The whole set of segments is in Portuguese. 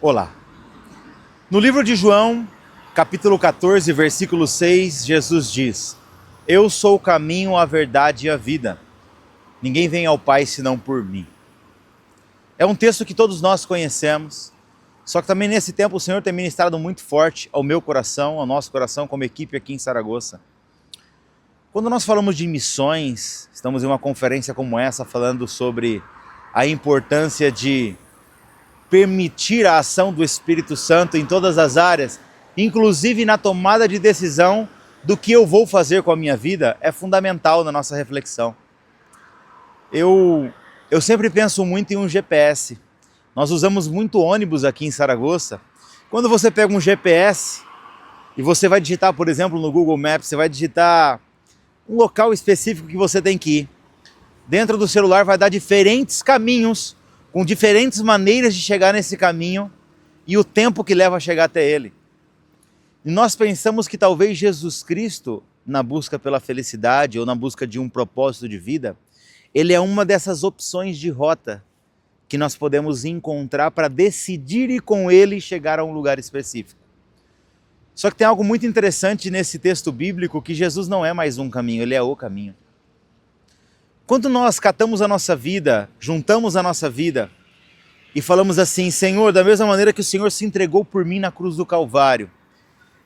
Olá. No livro de João, capítulo 14, versículo 6, Jesus diz: Eu sou o caminho, a verdade e a vida. Ninguém vem ao Pai senão por mim. É um texto que todos nós conhecemos, só que também nesse tempo o Senhor tem ministrado muito forte ao meu coração, ao nosso coração como equipe aqui em Saragoça. Quando nós falamos de missões, estamos em uma conferência como essa falando sobre a importância de permitir a ação do Espírito Santo em todas as áreas, inclusive na tomada de decisão do que eu vou fazer com a minha vida, é fundamental na nossa reflexão. Eu sempre penso muito em um GPS. Nós usamos muito ônibus aqui em Saragoça. Quando você pega um GPS e você vai digitar, por exemplo, no Google Maps, você vai digitar um local específico que você tem que ir. Dentro do celular vai dar diferentes caminhos, com diferentes maneiras de chegar nesse caminho e o tempo que leva a chegar até ele. E nós pensamos que talvez Jesus Cristo, na busca pela felicidade ou na busca de um propósito de vida, ele é uma dessas opções de rota que nós podemos encontrar para decidir ir com ele chegar a um lugar específico. Só que tem algo muito interessante nesse texto bíblico, que Jesus não é mais um caminho, ele é o caminho. Quando nós catamos a nossa vida, juntamos a nossa vida e falamos assim: Senhor, da mesma maneira que o Senhor se entregou por mim na cruz do Calvário,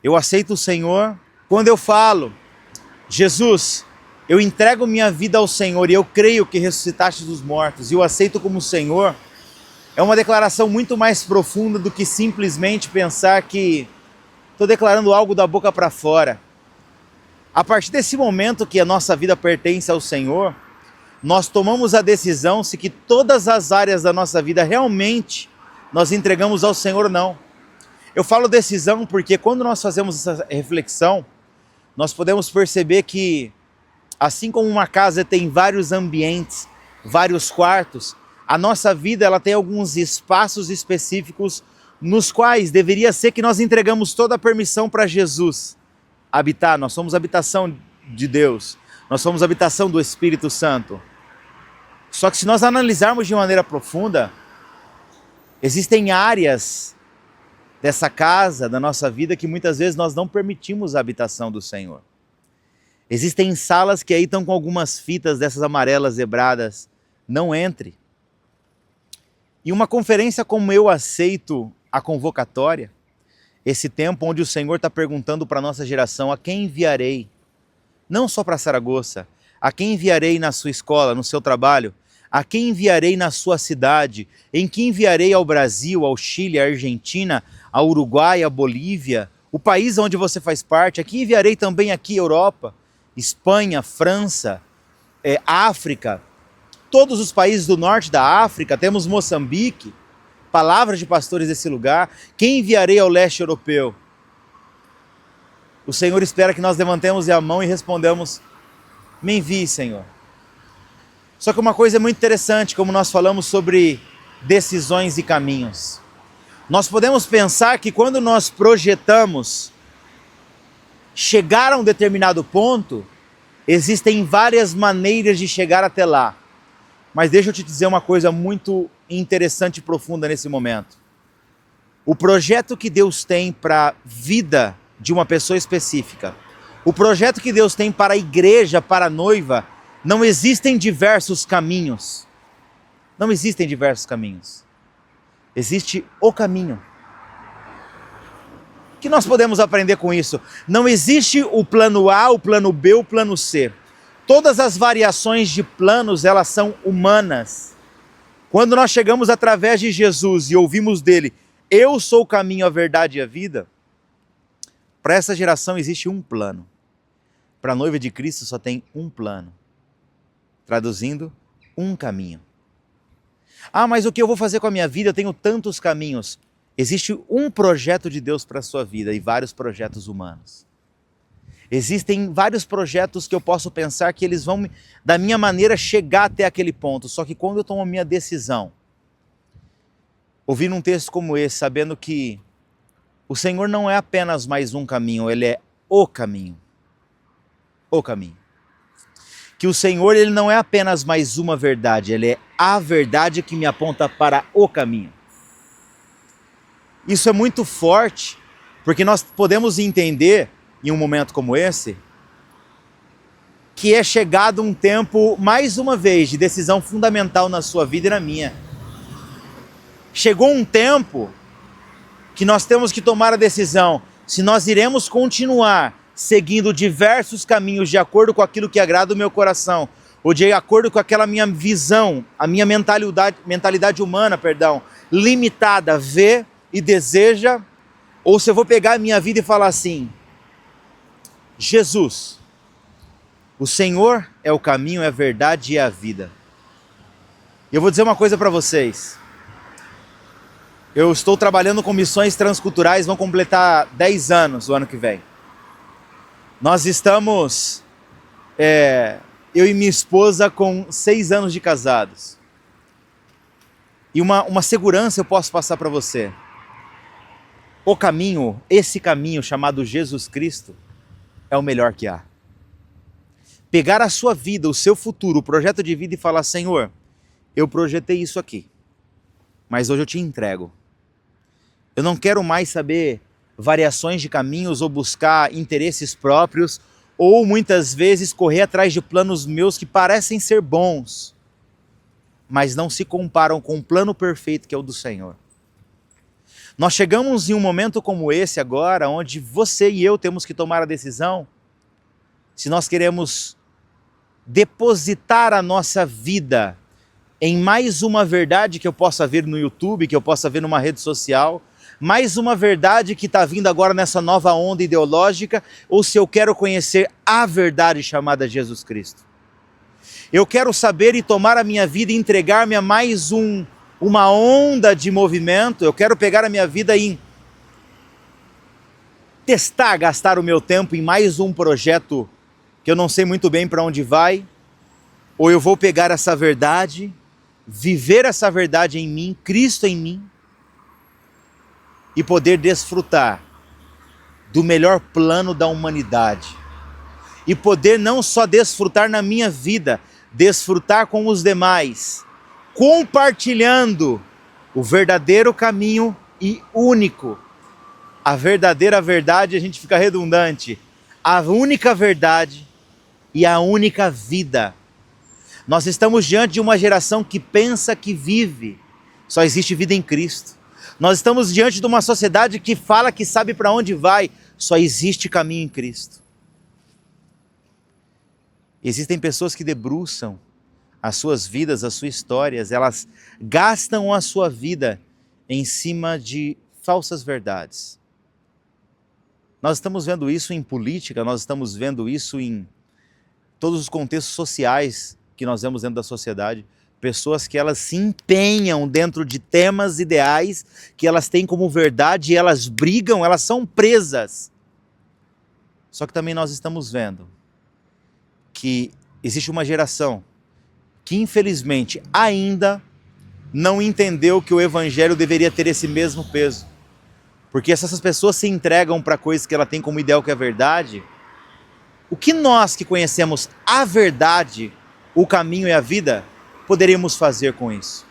eu aceito o Senhor. Quando eu falo, Jesus, eu entrego minha vida ao Senhor e eu creio que ressuscitaste dos mortos e eu aceito como Senhor, é uma declaração muito mais profunda do que simplesmente pensar que estou declarando algo da boca para fora. A partir desse momento que a nossa vida pertence ao Senhor, nós tomamos a decisão se que todas as áreas da nossa vida realmente nós entregamos ao Senhor ou não. Eu falo decisão porque quando nós fazemos essa reflexão, nós podemos perceber que, assim como uma casa tem vários ambientes, vários quartos, a nossa vida ela tem alguns espaços específicos nos quais deveria ser que nós entregamos toda a permissão para Jesus habitar. Nós somos habitação de Deus, nós somos habitação do Espírito Santo. Só que se nós analisarmos de maneira profunda, existem áreas dessa casa, da nossa vida, que muitas vezes nós não permitimos a habitação do Senhor. Existem salas que aí estão com algumas fitas dessas amarelas zebradas, não entre. E uma conferência como Eu Aceito a Convocatória, esse tempo onde o Senhor está perguntando para a nossa geração: a quem enviarei? Não só para Saragoça, a quem enviarei na sua escola, no seu trabalho? A quem enviarei na sua cidade? Em que enviarei ao Brasil, ao Chile, à Argentina, ao Uruguai, à Bolívia, o país onde você faz parte? A quem enviarei também aqui, Europa, Espanha, França, África, todos os países do norte da África, temos Moçambique, palavras de pastores desse lugar. Quem enviarei ao leste europeu? O Senhor espera que nós levantemos a mão e respondamos: me envie, Senhor. Só que uma coisa é muito interessante, como nós falamos sobre decisões e caminhos. Nós podemos pensar que quando nós projetamos chegar a um determinado ponto, existem várias maneiras de chegar até lá. Mas deixa eu te dizer uma coisa muito interessante e profunda nesse momento. O projeto que Deus tem para a vida de uma pessoa específica, o projeto que Deus tem para a igreja, para a noiva, não existem diversos caminhos. Não existem diversos caminhos. Existe o caminho. O que nós podemos aprender com isso? Não existe o plano A, o plano B, o plano C. Todas as variações de planos, elas são humanas. Quando nós chegamos através de Jesus e ouvimos dele: eu sou o caminho, a verdade e a vida, para essa geração existe um plano. Para a noiva de Cristo só tem um plano. Traduzindo, um caminho. Ah, mas o que eu vou fazer com a minha vida? Eu tenho tantos caminhos. Existe um projeto de Deus para a sua vida e vários projetos humanos. Existem vários projetos que eu posso pensar que eles vão, da minha maneira, chegar até aquele ponto. Só que quando eu tomo a minha decisão, ouvindo um texto como esse, sabendo que o Senhor não é apenas mais um caminho, ele é o caminho. O caminho. Que o Senhor, ele não é apenas mais uma verdade, ele é a verdade que me aponta para o caminho. Isso é muito forte, porque nós podemos entender, em um momento como esse, que é chegado um tempo, mais uma vez, de decisão fundamental na sua vida e na minha. Chegou um tempo que nós temos que tomar a decisão se nós iremos continuar seguindo diversos caminhos de acordo com aquilo que agrada o meu coração, ou de acordo com aquela minha visão, a minha mentalidade humana, limitada, vê e deseja, ou se eu vou pegar a minha vida e falar assim: Jesus, o Senhor é o caminho, é a verdade e é a vida. E eu vou dizer uma coisa para vocês. Eu estou trabalhando com missões transculturais, vão completar 10 anos o ano que vem. Nós estamos, eu e minha esposa, com 6 anos de casados. E uma segurança eu posso passar para você. O caminho, esse caminho chamado Jesus Cristo, é o melhor que há. Pegar a sua vida, o seu futuro, o projeto de vida e falar: Senhor, eu projetei isso aqui, mas hoje eu te entrego. Eu não quero mais saber variações de caminhos ou buscar interesses próprios, ou muitas vezes correr atrás de planos meus que parecem ser bons, mas não se comparam com o plano perfeito que é o do Senhor. Nós chegamos em um momento como esse agora, onde você e eu temos que tomar a decisão se nós queremos depositar a nossa vida em mais uma verdade que eu possa ver no YouTube, que eu possa ver numa rede social, mais uma verdade que está vindo agora nessa nova onda ideológica, ou se eu quero conhecer a verdade chamada Jesus Cristo. Eu quero saber e tomar a minha vida e entregar-me a mais uma onda de movimento. Eu quero pegar a minha vida e gastar o meu tempo em mais um projeto que eu não sei muito bem para onde vai, ou eu vou pegar essa verdade, viver essa verdade em mim, Cristo em mim, e poder desfrutar do melhor plano da humanidade. E poder não só desfrutar na minha vida, desfrutar com os demais, compartilhando o verdadeiro caminho e único. A verdadeira verdade, a gente fica redundante, a única verdade e a única vida. Nós estamos diante de uma geração que pensa que vive. Só existe vida em Cristo. Nós estamos diante de uma sociedade que fala que sabe para onde vai. Só existe caminho em Cristo. Existem pessoas que debruçam as suas vidas, as suas histórias, elas gastam a sua vida em cima de falsas verdades. Nós estamos vendo isso em política, nós estamos vendo isso em todos os contextos sociais que nós vemos dentro da sociedade. Pessoas que elas se empenham dentro de temas ideais que elas têm como verdade e elas brigam, elas são presas. Só que também nós estamos vendo que existe uma geração que infelizmente ainda não entendeu que o evangelho deveria ter esse mesmo peso. Porque se essas pessoas se entregam para coisas que ela tem como ideal que é verdade, o que nós que conhecemos a verdade, o caminho e a vida, poderíamos fazer com isso?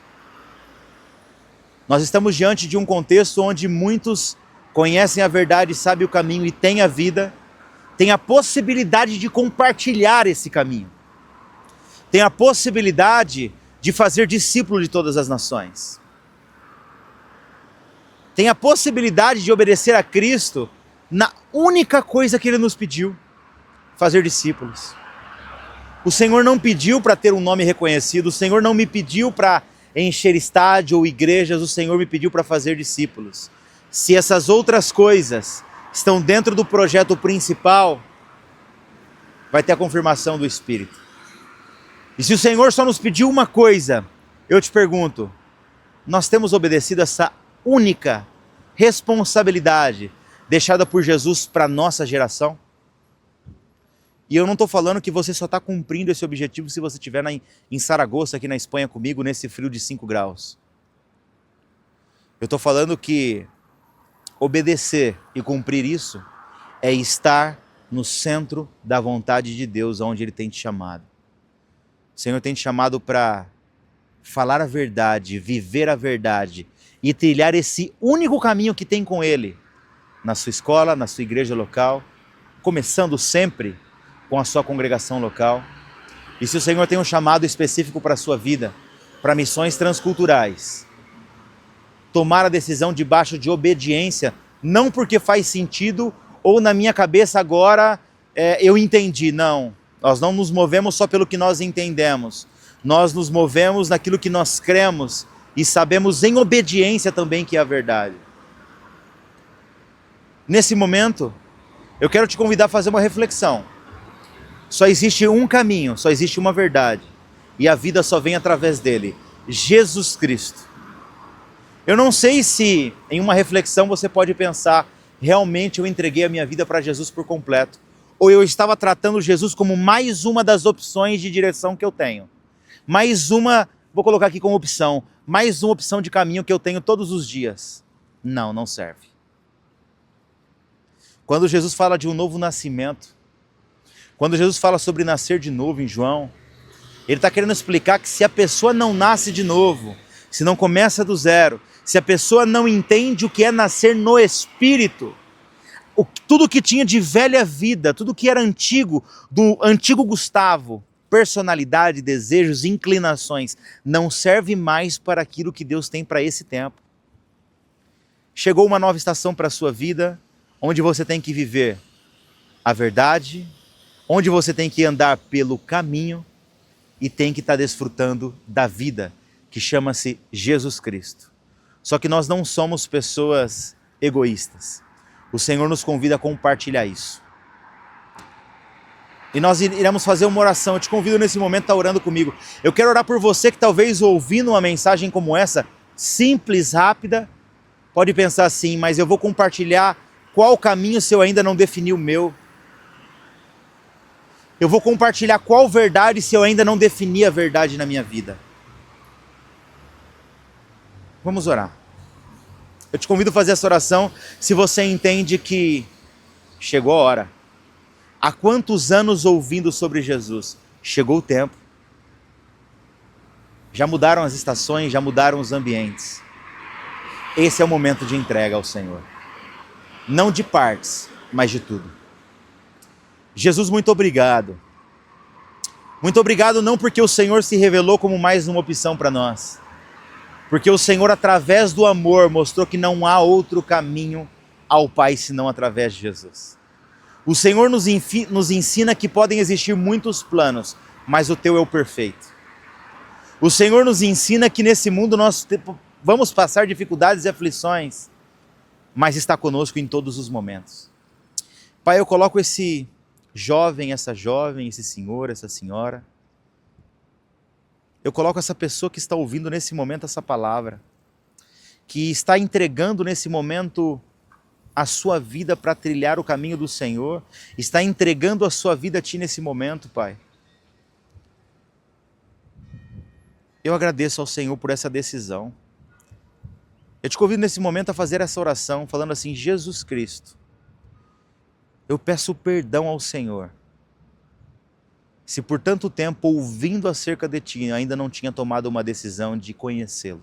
Nós estamos diante de um contexto onde muitos conhecem a verdade, sabem o caminho e têm a vida, têm a possibilidade de compartilhar esse caminho, têm a possibilidade de fazer discípulo de todas as nações, têm a possibilidade de obedecer a Cristo na única coisa que Ele nos pediu: fazer discípulos. O Senhor não pediu para ter um nome reconhecido, o Senhor não me pediu para encher estádio ou igrejas, o Senhor me pediu para fazer discípulos. Se essas outras coisas estão dentro do projeto principal, vai ter a confirmação do Espírito. E se o Senhor só nos pediu uma coisa, eu te pergunto, nós temos obedecido essa única responsabilidade deixada por Jesus para a nossa geração? E eu não estou falando que você só está cumprindo esse objetivo se você estiver em Saragoça, aqui na Espanha comigo, nesse frio de 5 graus. Eu estou falando que obedecer e cumprir isso é estar no centro da vontade de Deus, onde Ele tem te chamado. O Senhor tem te chamado para falar a verdade, viver a verdade e trilhar esse único caminho que tem com Ele, na sua escola, na sua igreja local, começando sempre com a sua congregação local. E se o Senhor tem um chamado específico para a sua vida, para missões transculturais, tomar a decisão debaixo de obediência, não porque faz sentido ou na minha cabeça agora eu entendi, não. Nós não nos movemos só pelo que nós entendemos, nós nos movemos naquilo que nós cremos e sabemos em obediência também que é a verdade. Nesse momento, eu quero te convidar a fazer uma reflexão. Só existe um caminho, só existe uma verdade, e a vida só vem através dele, Jesus Cristo. Eu não sei se em uma reflexão você pode pensar, realmente eu entreguei a minha vida para Jesus por completo, ou eu estava tratando Jesus como mais uma das opções de direção que eu tenho. Mais uma, vou colocar aqui como opção, mais uma opção de caminho que eu tenho todos os dias. Não, não serve. Quando Jesus fala de um novo nascimento, quando Jesus fala sobre nascer de novo em João, ele está querendo explicar que se a pessoa não nasce de novo, se não começa do zero, se a pessoa não entende o que é nascer no Espírito, tudo que tinha de velha vida, tudo que era antigo, do antigo Gustavo, personalidade, desejos, inclinações, não serve mais para aquilo que Deus tem para esse tempo. Chegou uma nova estação para a sua vida, onde você tem que viver a verdade, onde você tem que andar pelo caminho e tem que estar desfrutando da vida, que chama-se Jesus Cristo. Só que nós não somos pessoas egoístas. O Senhor nos convida a compartilhar isso. E nós iremos fazer uma oração. Eu te convido nesse momento a estar orando comigo. Eu quero orar por você que talvez ouvindo uma mensagem como essa, simples, rápida, pode pensar assim, mas eu vou compartilhar qual caminho se eu ainda não defini o meu. Eu vou compartilhar qual verdade se eu ainda não defini a verdade na minha vida. Vamos orar. Eu te convido a fazer essa oração se você entende que chegou a hora. Há quantos anos ouvindo sobre Jesus? Chegou o tempo. Já mudaram as estações, já mudaram os ambientes. Esse é o momento de entrega ao Senhor. Não de partes, mas de tudo. Jesus, muito obrigado. Muito obrigado não porque o Senhor se revelou como mais uma opção para nós. Porque o Senhor, através do amor, mostrou que não há outro caminho ao Pai senão através de Jesus. O Senhor nos ensina que podem existir muitos planos, mas o teu é o perfeito. O Senhor nos ensina que nesse mundo nós vamos passar dificuldades e aflições, mas está conosco em todos os momentos. Pai, eu coloco esse jovem, esse senhor, essa senhora. Eu coloco essa pessoa que está ouvindo nesse momento essa palavra, que está entregando nesse momento a sua vida para trilhar o caminho do Senhor, está entregando a sua vida a Ti nesse momento, Pai. Eu agradeço ao Senhor por essa decisão. Eu te convido nesse momento a fazer essa oração, falando assim, Jesus Cristo, eu peço perdão ao Senhor, se por tanto tempo ouvindo acerca de Ti ainda não tinha tomado uma decisão de conhecê-lo.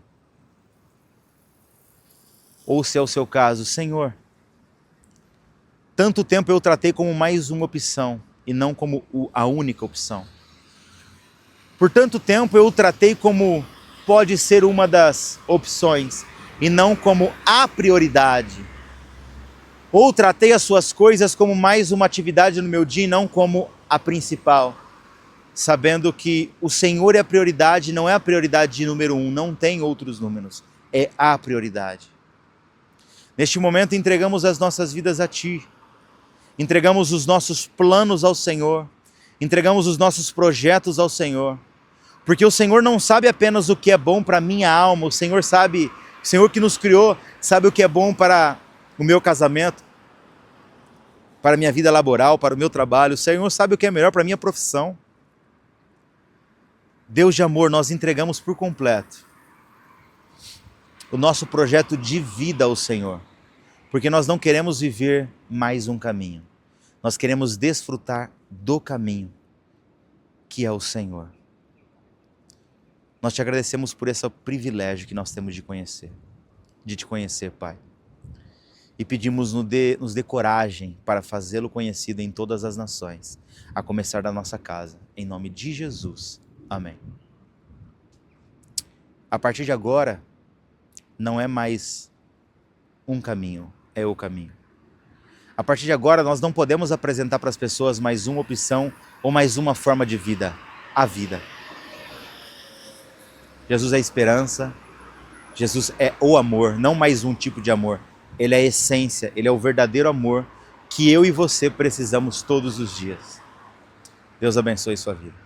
Ou se é o seu caso, Senhor, tanto tempo eu tratei como mais uma opção e não como a única opção. Por tanto tempo eu o tratei como pode ser uma das opções e não como a prioridade. Ou tratei as suas coisas como mais uma atividade no meu dia e não como a principal. Sabendo que o Senhor é a prioridade, não é a prioridade de número 1, não tem outros números, é a prioridade. Neste momento entregamos as nossas vidas a Ti, entregamos os nossos planos ao Senhor, entregamos os nossos projetos ao Senhor, porque o Senhor não sabe apenas o que é bom para a minha alma, o Senhor sabe, o Senhor que nos criou, sabe o que é bom para o meu casamento, para a minha vida laboral, para o meu trabalho, o Senhor sabe o que é melhor para a minha profissão. Deus de amor, nós entregamos por completo o nosso projeto de vida ao Senhor, porque nós não queremos viver mais um caminho, nós queremos desfrutar do caminho, que é o Senhor. Nós te agradecemos por esse privilégio que nós temos de conhecer. de te conhecer, Pai. E pedimos nos dê coragem para fazê-lo conhecido em todas as nações, a começar da nossa casa. Em nome de Jesus. Amém. A partir de agora, não é mais um caminho, é o caminho. A partir de agora, nós não podemos apresentar para as pessoas mais uma opção ou mais uma forma de vida, a vida. Jesus é a esperança, Jesus é o amor, não mais um tipo de amor. Ele é a essência, ele é o verdadeiro amor que eu e você precisamos todos os dias. Deus abençoe sua vida.